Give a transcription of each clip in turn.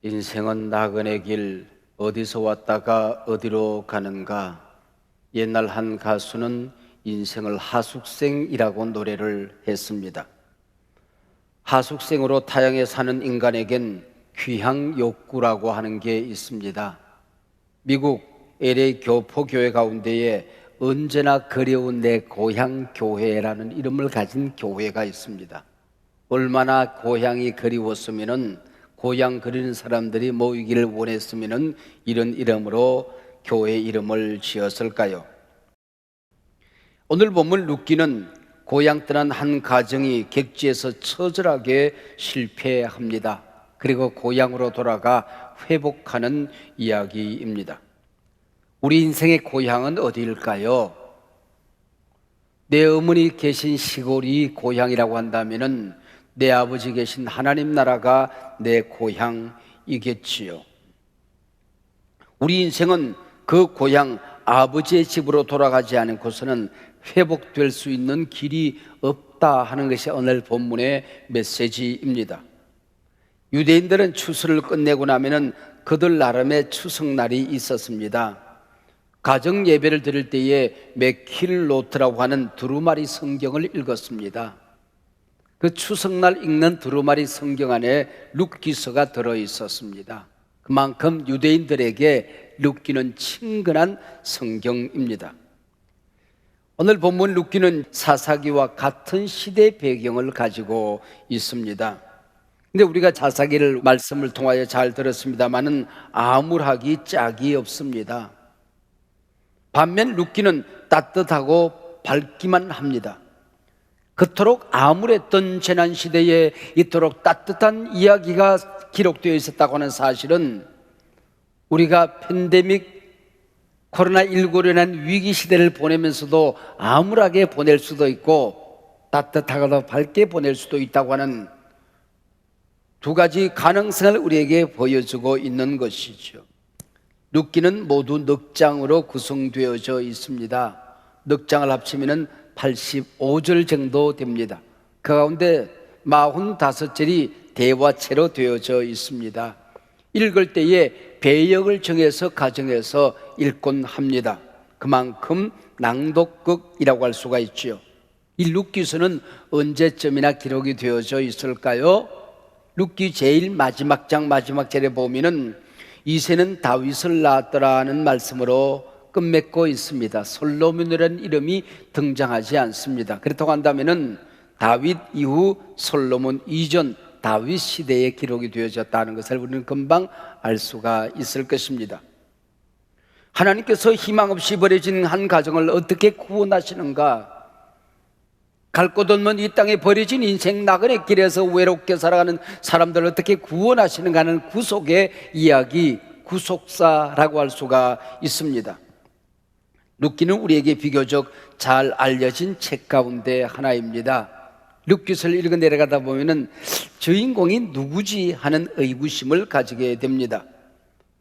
인생은 나그네 길, 어디서 왔다가 어디로 가는가. 옛날 한 가수는 인생을 하숙생이라고 노래를 했습니다. 하숙생으로 타향에 사는 인간에겐 귀향 욕구라고 하는 게 있습니다. 미국 LA 교포교회 가운데에 언제나 그리운 내 고향 교회라는 이름을 가진 교회가 있습니다. 얼마나 고향이 그리웠으면은, 고향 그리는 사람들이 모이기를 원했으면은 이런 이름으로 교회 이름을 지었을까요? 오늘 본문 룻기는 고향 떠난 한 가정이 객지에서 처절하게 실패합니다. 그리고 고향으로 돌아가 회복하는 이야기입니다. 우리 인생의 고향은 어디일까요? 내 어머니 계신 시골이 고향이라고 한다면은 내 아버지 계신 하나님 나라가 내 고향이겠지요. 우리 인생은 그 고향 아버지의 집으로 돌아가지 않고서는 회복될 수 있는 길이 없다 하는 것이 오늘 본문의 메시지입니다. 유대인들은 추수를 끝내고 나면은 그들 나름의 추석날이 있었습니다. 가정 예배를 드릴 때에 메킬로트라고 하는 두루마리 성경을 읽었습니다. 그 추석날 읽는 두루마리 성경 안에 룻기서가 들어 있었습니다. 그만큼 유대인들에게 룻기는 친근한 성경입니다. 오늘 본문 룻기는 사사기와 같은 시대 배경을 가지고 있습니다. 근데 우리가 사사기를 말씀을 통하여 잘 들었습니다만은 암울하기 짝이 없습니다. 반면 룻기는 따뜻하고 밝기만 합니다. 그토록 암울했던 재난시대에 이토록 따뜻한 이야기가 기록되어 있었다고 하는 사실은 우리가 팬데믹 코로나19로 인한 위기시대를 보내면서도 암울하게 보낼 수도 있고 따뜻하고도 밝게 보낼 수도 있다고 하는 두 가지 가능성을 우리에게 보여주고 있는 것이죠. 룻기는 모두 넉 장으로 구성되어져 있습니다. 넉 장을 합치면 85절 정도 됩니다. 그 가운데 45절이 대화체로 되어져 있습니다. 읽을 때에 배역을 정해서 가정해서 읽곤 합니다. 그만큼 낭독극이라고 할 수가 있죠. 이 룻기서는 언제쯤이나 기록이 되어져 있을까요? 룻기 제일 마지막 장 마지막 절에 보면은 이새는 다윗을 낳았더라는 말씀으로 끝맺고 있습니다. 솔로몬이라는 이름이 등장하지 않습니다. 그렇다고 한다면은 다윗 이후 솔로몬 이전 다윗 시대에 기록이 되어졌다는 것을 우리는 금방 알 수가 있을 것입니다. 하나님께서 희망 없이 버려진 한 가정을 어떻게 구원하시는가? 갈 곳 없는 이 땅에 버려진 인생 나그네 길에서 외롭게 살아가는 사람들을 어떻게 구원하시는가 하는 구속의 이야기, 구속사라고 할 수가 있습니다. 룻기는 우리에게 비교적 잘 알려진 책 가운데 하나입니다. 룻기서를 읽어 내려가다 보면은 주인공이 누구지 하는 의구심을 가지게 됩니다.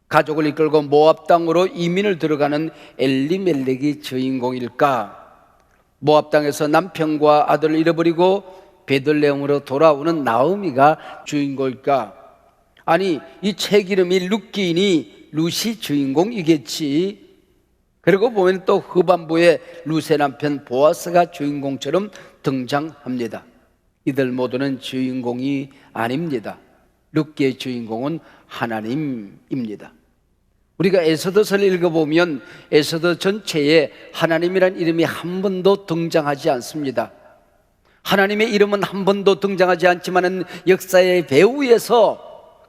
가족을 이끌고 모압 땅으로 이민을 들어가는 엘리멜렉이 주인공일까? 모압 땅에서 남편과 아들을 잃어버리고 베들레헴으로 돌아오는 나오미가 주인공일까? 아니, 이 책 이름이 룻기이니 룻이 주인공이겠지. 그리고 보면 또 후반부에 룻의 남편 보아스가 주인공처럼 등장합니다. 이들 모두는 주인공이 아닙니다. 룻기의 주인공은 하나님입니다. 우리가 에스더서를 읽어보면 에스더 전체에 하나님이란 이름이 한 번도 등장하지 않습니다. 하나님의 이름은 한 번도 등장하지 않지만은 역사의 배후에서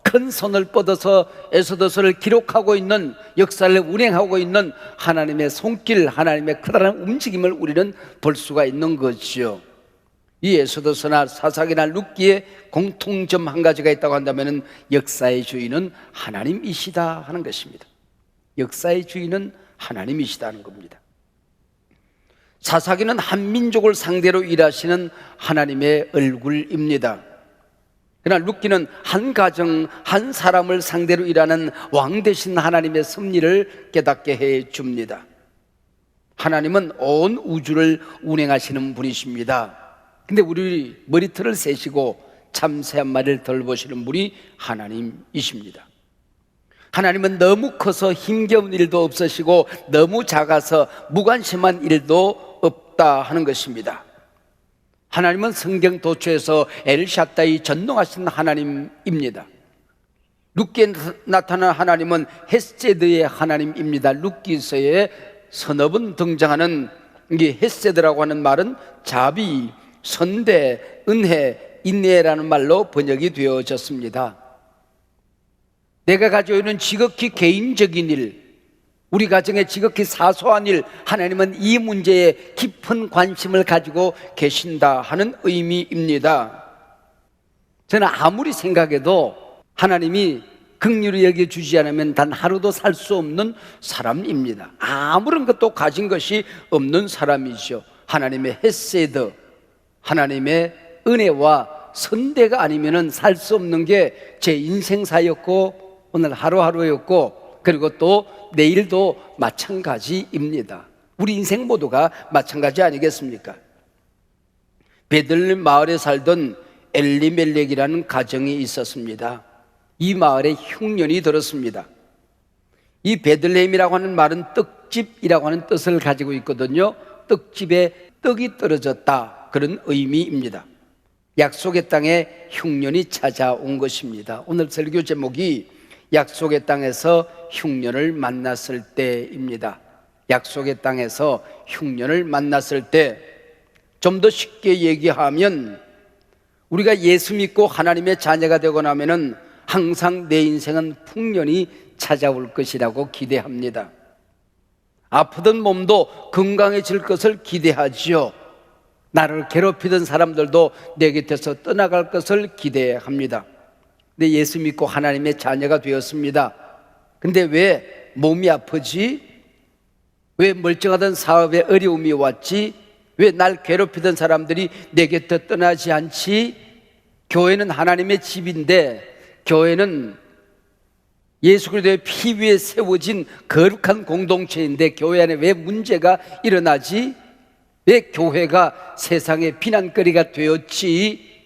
큰 손을 뻗어서 에스더서를 기록하고 있는, 역사를 운행하고 있는 하나님의 손길, 하나님의 크다란 움직임을 우리는 볼 수가 있는 것이죠. 이 에스더서나 사사기나 룻기에 공통점 한 가지가 있다고 한다면 역사의 주인은 하나님이시다 하는 것입니다. 역사의 주인은 하나님이시다는 겁니다. 사사기는 한 민족을 상대로 일하시는 하나님의 얼굴입니다. 그러나 룻기는 한 가정, 한 사람을 상대로 일하는 왕 되신 하나님의 섭리를 깨닫게 해 줍니다. 하나님은 온 우주를 운행하시는 분이십니다. 근데 우리 머리털을 세시고 참새 한 마리를 돌보시는 분이 하나님이십니다. 하나님은 너무 커서 힘겨운 일도 없으시고 너무 작아서 무관심한 일도 없다 하는 것입니다. 하나님은 성경 도처에서 엘샤다이 전능하신 하나님입니다. 룻기에 나타난 하나님은 헤세드의 하나님입니다. 룻기서에 서너 번 등장하는 이 헤세드라고 하는 말은 자비, 선대, 은혜, 인내라는 말로 번역이 되어졌습니다. 내가 가지고 있는 지극히 개인적인 일, 우리 가정에 지극히 사소한 일, 하나님은 이 문제에 깊은 관심을 가지고 계신다 하는 의미입니다. 저는 아무리 생각해도 하나님이 긍휼히 여겨주지 않으면 단 하루도 살 수 없는 사람입니다. 아무런 것도 가진 것이 없는 사람이죠. 하나님의 헤세드, 하나님의 은혜와 선대가 아니면 살 수 없는 게 제 인생사였고 오늘 하루하루였고 그리고 또 내일도 마찬가지입니다. 우리 인생 모두가 마찬가지 아니겠습니까? 베들레헴 마을에 살던 엘리멜렉이라는 가정이 있었습니다. 이 마을에 흉년이 들었습니다. 이 베들레헴이라고 하는 말은 떡집이라고 하는 뜻을 가지고 있거든요. 떡집에 떡이 떨어졌다, 그런 의미입니다. 약속의 땅에 흉년이 찾아온 것입니다. 오늘 설교 제목이 약속의 땅에서 흉년을 만났을 때입니다. 약속의 땅에서 흉년을 만났을 때, 좀 더 쉽게 얘기하면 우리가 예수 믿고 하나님의 자녀가 되고 나면은 항상 내 인생은 풍년이 찾아올 것이라고 기대합니다. 아프던 몸도 건강해질 것을 기대하지요. 나를 괴롭히던 사람들도 내 곁에서 떠나갈 것을 기대합니다. 근데 예수 믿고 하나님의 자녀가 되었습니다. 근데 왜 몸이 아프지? 왜 멀쩡하던 사업에 어려움이 왔지? 왜 날 괴롭히던 사람들이 내 곁에 떠나지 않지? 교회는 하나님의 집인데, 교회는 예수 그리스도의 피 위에 세워진 거룩한 공동체인데 교회 안에 왜 문제가 일어나지? 왜 교회가 세상의 비난거리가 되었지?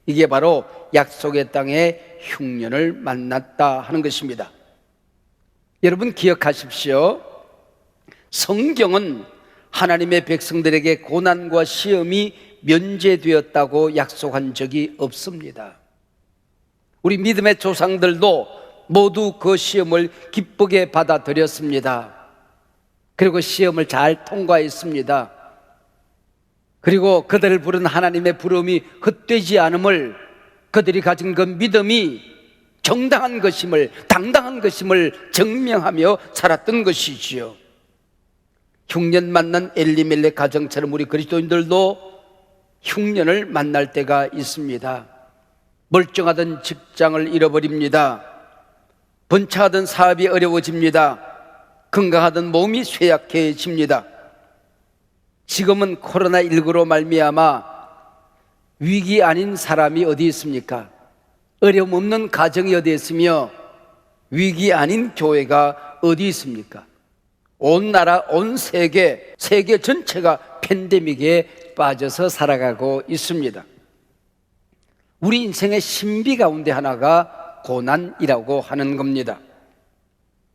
이게 바로 약속의 땅에 흉년을 만났다 하는 것입니다. 여러분 기억하십시오. 성경은 하나님의 백성들에게 고난과 시험이 면제되었다고 약속한 적이 없습니다. 우리 믿음의 조상들도 모두 그 시험을 기쁘게 받아들였습니다. 그리고 시험을 잘 통과했습니다. 그리고 그들을 부른 하나님의 부름이 헛되지 않음을, 그들이 가진 그 믿음이 정당한 것임을, 당당한 것임을 증명하며 살았던 것이지요. 흉년 만난 엘리멜렉 가정처럼 우리 그리스도인들도 흉년을 만날 때가 있습니다. 멀쩡하던 직장을 잃어버립니다. 번창하던 사업이 어려워집니다. 건강하던 몸이 쇠약해집니다. 지금은 코로나19로 말미암아 위기 아닌 사람이 어디 있습니까? 어려움 없는 가정이 어디 있으며 위기 아닌 교회가 어디 있습니까? 온 나라, 온 세계 전체가 팬데믹에 빠져서 살아가고 있습니다. 우리 인생의 신비 가운데 하나가 고난이라고 하는 겁니다.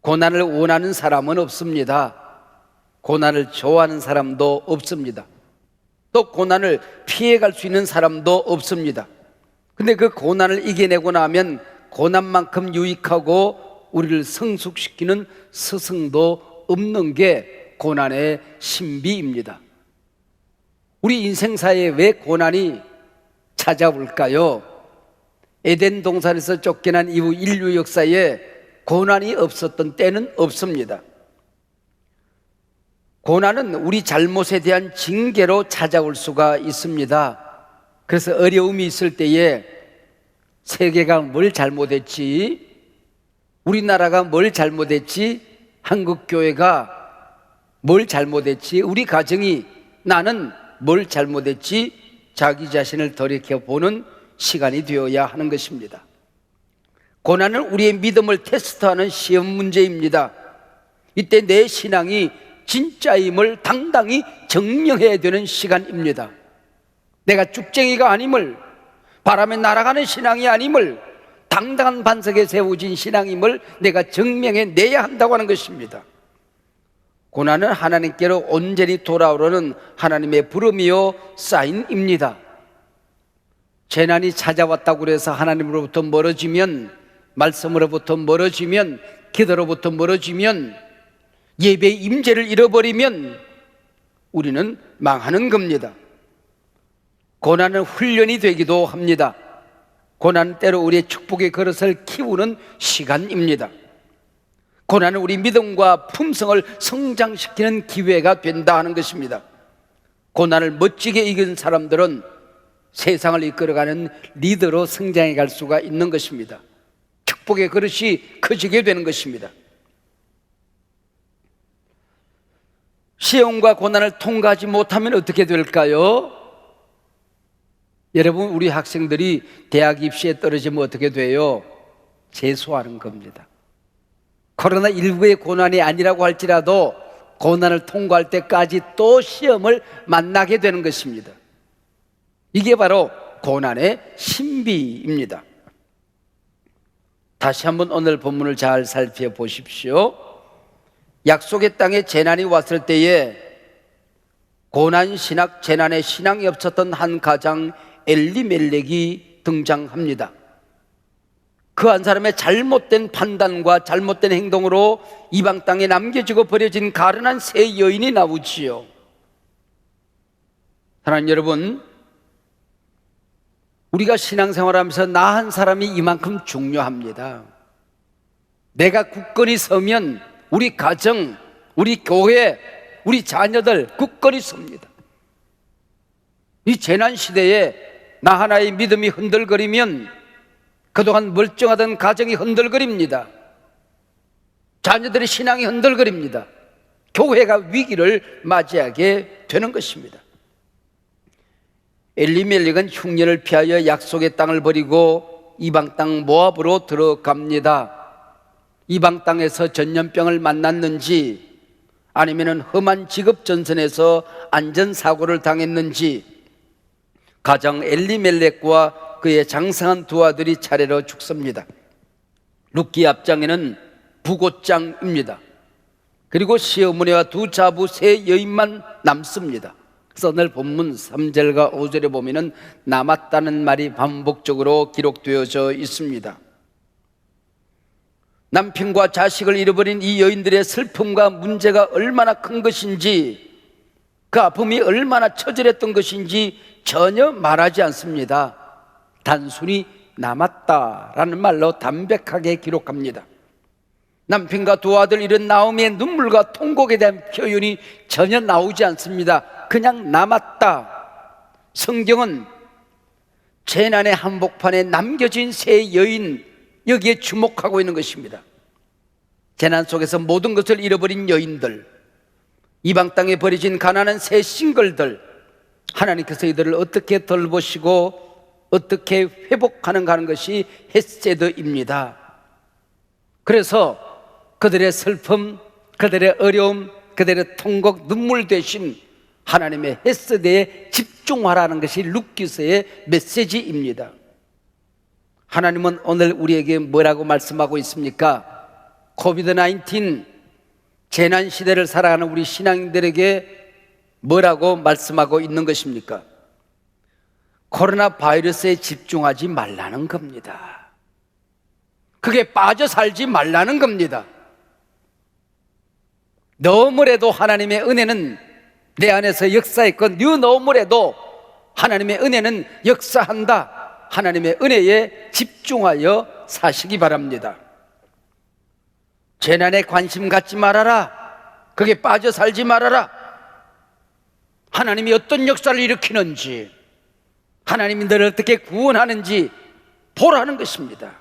고난을 원하는 사람은 없습니다. 고난을 좋아하는 사람도 없습니다. 또 고난을 피해갈 수 있는 사람도 없습니다. 근데 그 고난을 이겨내고 나면 고난만큼 유익하고 우리를 성숙시키는 스승도 없는 게 고난의 신비입니다. 우리 인생사에 왜 고난이 찾아올까요? 에덴 동산에서 쫓겨난 이후 인류 역사에 고난이 없었던 때는 없습니다. 고난은 우리 잘못에 대한 징계로 찾아올 수가 있습니다. 그래서 어려움이 있을 때에 세계가 뭘 잘못했지? 우리나라가 뭘 잘못했지? 한국교회가 뭘 잘못했지? 우리 가정이, 나는 뭘 잘못했지? 자기 자신을 돌이켜보는 시간이 되어야 하는 것입니다. 고난은 우리의 믿음을 테스트하는 시험 문제입니다. 이때 내 신앙이 진짜임을 당당히 증명해야 되는 시간입니다. 내가 쭉쟁이가 아님을, 바람에 날아가는 신앙이 아님을 당당한 반석에 세워진 신앙임을 내가 증명해 내야 한다고 하는 것입니다. 고난은 하나님께로 온전히 돌아오려는 하나님의 부름이요 사인입니다. 재난이 찾아왔다고 해서 하나님으로부터 멀어지면, 말씀으로부터 멀어지면, 기도로부터 멀어지면, 예배의 임재를 잃어버리면 우리는 망하는 겁니다. 고난은 훈련이 되기도 합니다. 고난은 때로 우리의 축복의 그릇을 키우는 시간입니다. 고난은 우리 믿음과 품성을 성장시키는 기회가 된다 하는 것입니다. 고난을 멋지게 이긴 사람들은 세상을 이끌어가는 리더로 성장해 갈 수가 있는 것입니다. 축복의 그릇이 커지게 되는 것입니다. 시험과 고난을 통과하지 못하면 어떻게 될까요? 여러분, 우리 학생들이 대학 입시에 떨어지면 어떻게 돼요? 재수하는 겁니다. 코로나19의 고난이 아니라고 할지라도 고난을 통과할 때까지 또 시험을 만나게 되는 것입니다. 이게 바로 고난의 신비입니다. 다시 한번 오늘 본문을 잘 살펴보십시오. 약속의 땅에 재난이 왔을 때에 고난 신학, 재난의 신앙이 없었던 한 가장 엘리멜렉이 등장합니다. 그 한 사람의 잘못된 판단과 잘못된 행동으로 이방 땅에 남겨지고 버려진 가련한 세 여인이 나오지요. 사랑하는 여러분, 우리가 신앙생활하면서 나 한 사람이 이만큼 중요합니다. 내가 굳건히 서면 우리 가정, 우리 교회, 우리 자녀들 굳건히 섭니다. 이 재난 시대에 나 하나의 믿음이 흔들거리면 그동안 멀쩡하던 가정이 흔들거립니다. 자녀들의 신앙이 흔들거립니다. 교회가 위기를 맞이하게 되는 것입니다. 엘리멜렉은 흉년을 피하여 약속의 땅을 버리고 이방 땅 모압으로 들어갑니다. 이방 땅에서 전염병을 만났는지 아니면 험한 직업 전선에서 안전사고를 당했는지 가장 엘리멜렉과 그의 장성한 두 아들이 차례로 죽습니다. 룻기 앞장에는 부고장입니다. 그리고 시어머니와 두 자부 세 여인만 남습니다. 그래서 오늘 본문 3절과 5절에 보면은 남았다는 말이 반복적으로 기록되어져 있습니다. 남편과 자식을 잃어버린 이 여인들의 슬픔과 문제가 얼마나 큰 것인지, 그 아픔이 얼마나 처절했던 것인지 전혀 말하지 않습니다. 단순히 남았다라는 말로 담백하게 기록합니다. 남편과 두 아들 잃은 나오미의 눈물과 통곡에 대한 표현이 전혀 나오지 않습니다. 그냥 남았다. 성경은 재난의 한복판에 남겨진 세 여인, 여기에 주목하고 있는 것입니다. 재난 속에서 모든 것을 잃어버린 여인들, 이방 땅에 버려진 가난한 새 싱글들, 하나님께서 이들을 어떻게 돌보시고 어떻게 회복하는가 하는 것이 헤세드입니다. 그래서 그들의 슬픔, 그들의 어려움, 그들의 통곡, 눈물 대신 하나님의 헤세드에 집중하라는 것이 룻기서의 메시지입니다. 하나님은 오늘 우리에게 뭐라고 말씀하고 있습니까? 코비드-19 재난 시대를 살아가는 우리 신앙인들에게 뭐라고 말씀하고 있는 것입니까? 코로나 바이러스에 집중하지 말라는 겁니다. 그게 빠져 살지 말라는 겁니다. 너무래도 하나님의 은혜는 내 안에서 역사했고 너무래도 하나님의 은혜는 역사한다. 하나님의 은혜에 집중하여 사시기 바랍니다. 재난에 관심 갖지 말아라. 그게 빠져 살지 말아라. 하나님이 어떤 역사를 일으키는지, 하나님이 너를 어떻게 구원하는지 보라는 것입니다.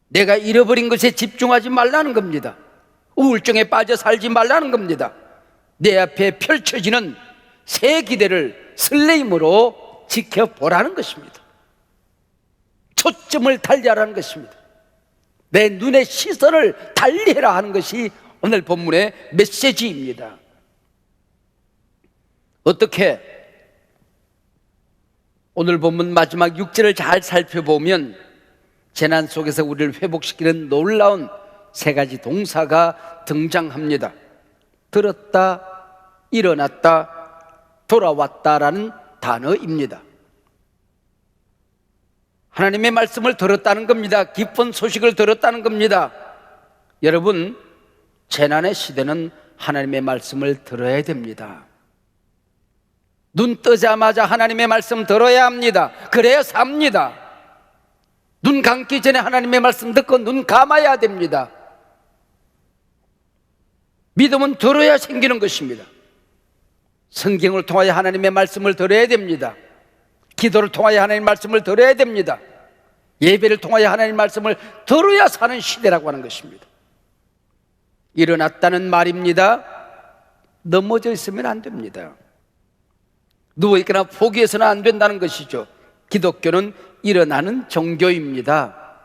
내가 잃어버린 것에 집중하지 말라는 겁니다. 우울증에 빠져 살지 말라는 겁니다. 내 앞에 펼쳐지는 새 기대를 설레임으로 지켜보라는 것입니다. 초점을 달리하라는 것입니다. 내 눈의 시선을 달리해라 하는 것이 오늘 본문의 메시지입니다. 어떻게 오늘 본문 마지막 6절을 잘 살펴보면 재난 속에서 우리를 회복시키는 놀라운 세 가지 동사가 등장합니다. 들었다, 일어났다, 돌아왔다라는 단어입니다. 하나님의 말씀을 들었다는 겁니다. 기쁜 소식을 들었다는 겁니다. 여러분, 재난의 시대는 하나님의 말씀을 들어야 됩니다. 눈 뜨자마자 하나님의 말씀 들어야 합니다. 그래야 삽니다. 눈 감기 전에 하나님의 말씀 듣고 눈 감아야 됩니다. 믿음은 들어야 생기는 것입니다. 성경을 통하여 하나님의 말씀을 들어야 됩니다. 기도를 통하여 하나님의 말씀을 들어야 됩니다. 예배를 통하여 하나님의 말씀을 들어야 사는 시대라고 하는 것입니다. 일어났다는 말입니다. 넘어져 있으면 안 됩니다. 누워있거나 포기해서는 안 된다는 것이죠. 기독교는 일어나는 종교입니다.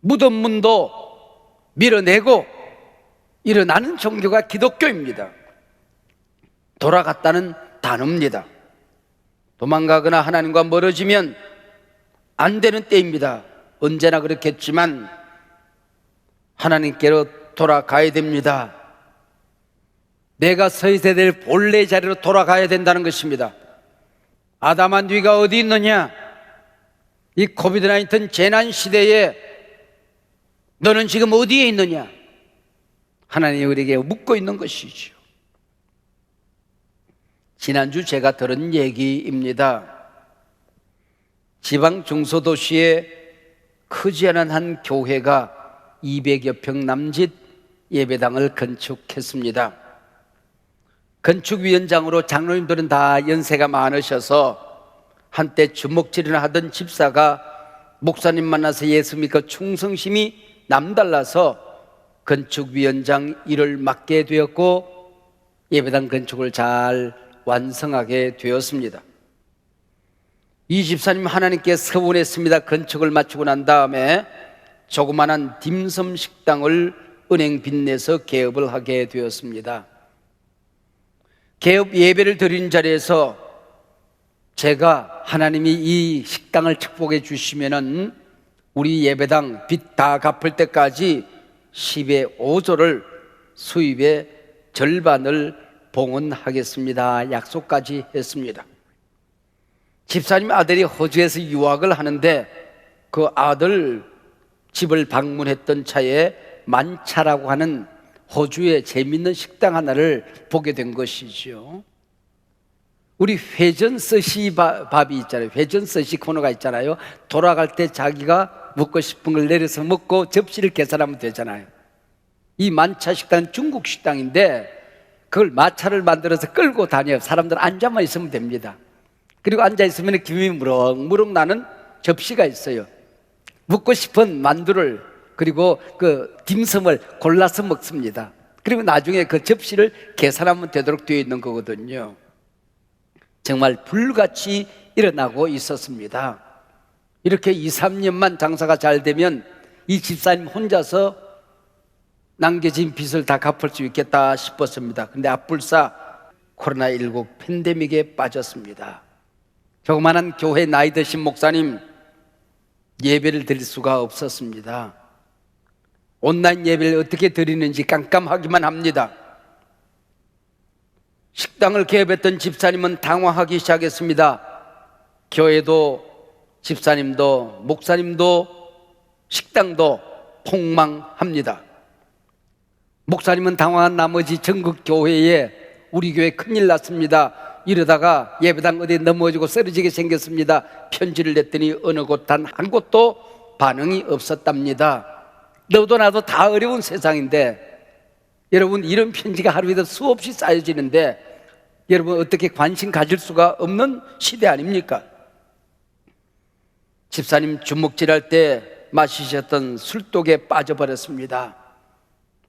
무덤문도 밀어내고 일어나는 종교가 기독교입니다. 돌아갔다는 단어입니다. 도망가거나 하나님과 멀어지면 안 되는 때입니다. 언제나 그렇겠지만 하나님께로 돌아가야 됩니다. 내가 서 있어야 될 본래 자리로 돌아가야 된다는 것입니다. 아담아, 네가 어디 있느냐? 이 코비드-19 재난 시대에 너는 지금 어디에 있느냐? 하나님이 우리에게 묻고 있는 것이죠. 지난주 제가 들은 얘기입니다. 지방 중소도시에 크지 않은 한 교회가 200여 평 남짓 예배당을 건축했습니다. 건축위원장으로 장로님들은 다 연세가 많으셔서 한때 주먹질을 하던 집사가 목사님 만나서 예수 믿고 충성심이 남달라서 건축위원장 일을 맡게 되었고 예배당 건축을 잘 완성하게 되었습니다. 이 집사님 하나님께 서원했습니다. 건축을 마치고 난 다음에 조그마한 딤섬 식당을 은행 빚내서 개업을 하게 되었습니다. 개업 예배를 드린 자리에서 제가 하나님이 이 식당을 축복해 주시면은 우리 예배당 빚 다 갚을 때까지 10의 5조를 수입의 절반을 봉헌하겠습니다. 약속까지 했습니다. 집사님 아들이 호주에서 유학을 하는데 그 아들 집을 방문했던 차에 만차라고 하는 호주의 재미있는 식당 하나를 보게 된 것이죠. 우리 회전 스시 밥이 있잖아요. 회전 스시 코너가 있잖아요. 돌아갈 때 자기가 먹고 싶은 걸 내려서 먹고 접시를 계산하면 되잖아요. 이 만차 식당은 중국 식당인데 그걸 마차를 만들어서 끌고 다녀요. 사람들 앉아만 있으면 됩니다. 그리고 앉아있으면 김이 무럭무럭 나는 접시가 있어요. 먹고 싶은 만두를 그리고 그 딤섬을 골라서 먹습니다. 그리고 나중에 그 접시를 계산하면 되도록 되어 있는 거거든요. 정말 불같이 일어나고 있었습니다. 이렇게 2, 3년만 장사가 잘 되면 이 집사님 혼자서 남겨진 빚을 다 갚을 수 있겠다 싶었습니다. 그런데 앞불사 코로나19 팬데믹에 빠졌습니다. 조그마한 교회 나이 드신 목사님 예배를 드릴 수가 없었습니다. 온라인 예배를 어떻게 드리는지 깜깜하기만 합니다. 식당을 개업했던 집사님은 당황하기 시작했습니다. 교회도 집사님도 목사님도 식당도 폭망합니다. 목사님은 당황한 나머지 전국 교회에 우리 교회 큰일 났습니다. 이러다가 예배당 어디에 넘어지고 쓰러지게 생겼습니다. 편지를 냈더니 어느 곳 단 한 곳도 반응이 없었답니다. 너도 나도 다 어려운 세상인데 여러분 이런 편지가 하루에도 수없이 쌓여지는데 여러분 어떻게 관심 가질 수가 없는 시대 아닙니까? 집사님 주먹질할 때 마시셨던 술독에 빠져버렸습니다.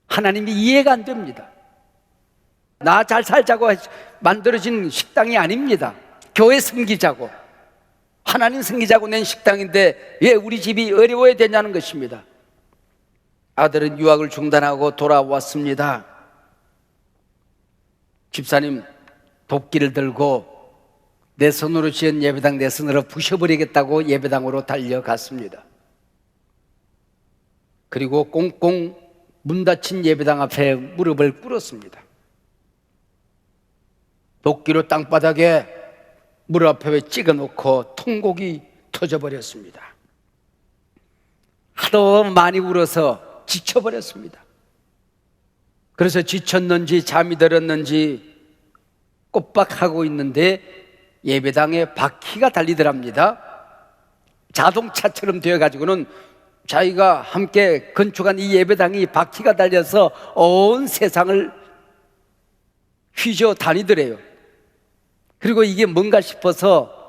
하나님이 이해가 안 됩니다. 나 잘 살자고 만들어진 식당이 아닙니다. 교회 섬기자고 하나님 섬기자고 낸 식당인데 왜 우리 집이 어려워야 되냐는 것입니다. 아들은 유학을 중단하고 돌아왔습니다. 집사님 도끼를 들고 내 손으로 지은 예배당 내 손으로 부셔버리겠다고 예배당으로 달려갔습니다. 그리고 꽁꽁 문 닫힌 예배당 앞에 무릎을 꿇었습니다. 도끼로 땅바닥에 무릎 앞에 찍어놓고 통곡이 터져버렸습니다. 하도 많이 울어서 지쳐버렸습니다. 그래서 지쳤는지 잠이 들었는지 꼬박하고 있는데 예배당에 바퀴가 달리더랍니다. 자동차처럼 되어가지고는 자기가 함께 건축한 이 예배당이 바퀴가 달려서 온 세상을 휘저 다니더래요. 그리고 이게 뭔가 싶어서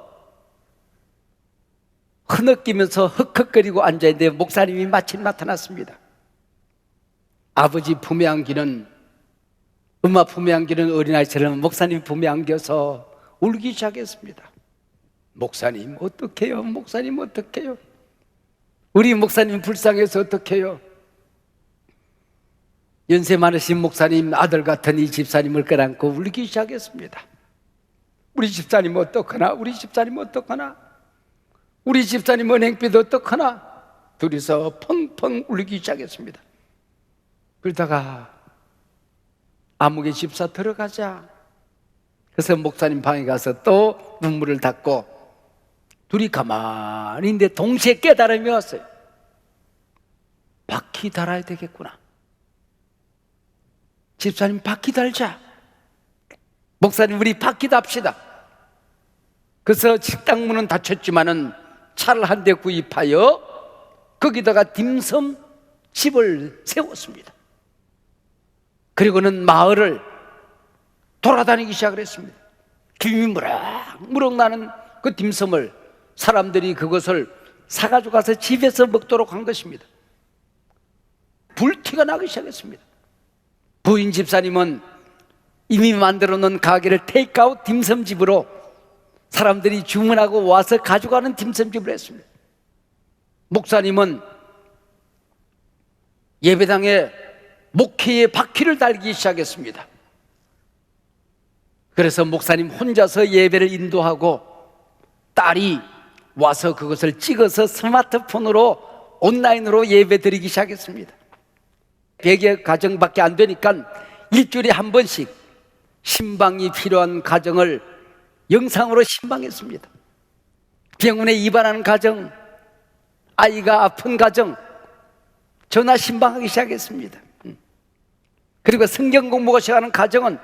흐느끼면서 헉헉거리고 앉아있는데 목사님이 마침 나타났습니다. 아버지 품에 안기는, 엄마 품에 안기는 어린아이처럼 목사님 품에 안겨서 울기 시작했습니다. 목사님 어떡해요? 목사님 어떡해요? 우리 목사님 불쌍해서 어떡해요? 연세 많으신 목사님 아들 같은 이 집사님을 끌어안고 울기 시작했습니다. 우리 집사님 어떡하나? 우리 집사님 어떡하나? 우리 집사님 은행비도 어떡하나? 둘이서 펑펑 울기 시작했습니다. 그러다가 아무개 집사 들어가자. 그래서 목사님 방에 가서 또 눈물을 닦고 둘이 가만히 있는데 동시에 깨달음이 왔어요. 바퀴 달아야 되겠구나. 집사님 바퀴 달자. 목사님 우리 바퀴 답시다. 그래서 식당 문은 닫혔지만은 차를 한 대 구입하여 거기다가 딤섬 집을 세웠습니다. 그리고는 마을을 돌아다니기 시작을 했습니다. 김이 무럭무럭 나는 그 딤섬을 사람들이 그것을 사가지고 가서 집에서 먹도록 한 것입니다. 불티가 나기 시작했습니다. 부인 집사님은 이미 만들어 놓은 가게를 테이크아웃 딤섬집으로 사람들이 주문하고 와서 가져가는 딤섬집을 했습니다. 목사님은 예배당에 목회의 바퀴를 달기 시작했습니다. 그래서 목사님 혼자서 예배를 인도하고 딸이 와서 그것을 찍어서 스마트폰으로 온라인으로 예배 드리기 시작했습니다. 100여 가정밖에 안 되니까 일주일에 한 번씩 신방이 필요한 가정을 영상으로 신방했습니다. 병원에 입원하는 가정, 아이가 아픈 가정 전화 신방하기 시작했습니다. 그리고 성경 공부가 시작하는 가정은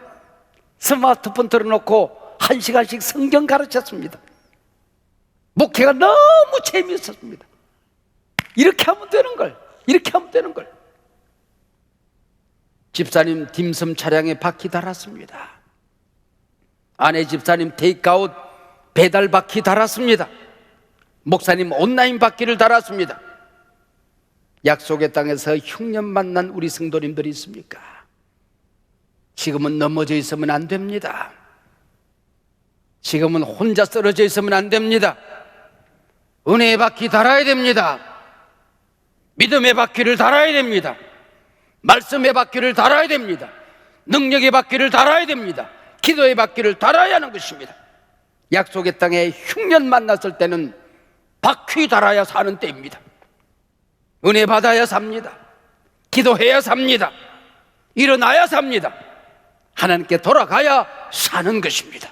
스마트폰 틀어놓고 1시간씩 성경 가르쳤습니다. 목회가 너무 재미있었습니다. 이렇게 하면 되는 걸, 이렇게 하면 되는 걸. 집사님 딤섬 차량에 바퀴 달았습니다. 아내 집사님 테이크아웃 배달 바퀴 달았습니다. 목사님 온라인 바퀴를 달았습니다. 약속의 땅에서 흉년 만난 우리 성도님들이 있습니까? 지금은 넘어져 있으면 안 됩니다. 지금은 혼자 쓰러져 있으면 안 됩니다. 은혜의 바퀴 달아야 됩니다. 믿음의 바퀴를 달아야 됩니다. 말씀의 바퀴를 달아야 됩니다. 능력의 바퀴를 달아야 됩니다. 기도의 바퀴를 달아야 하는 것입니다. 약속의 땅에 흉년 만났을 때는 바퀴 달아야 사는 때입니다. 은혜 받아야 삽니다. 기도해야 삽니다. 일어나야 삽니다. 하나님께 돌아가야 사는 것입니다.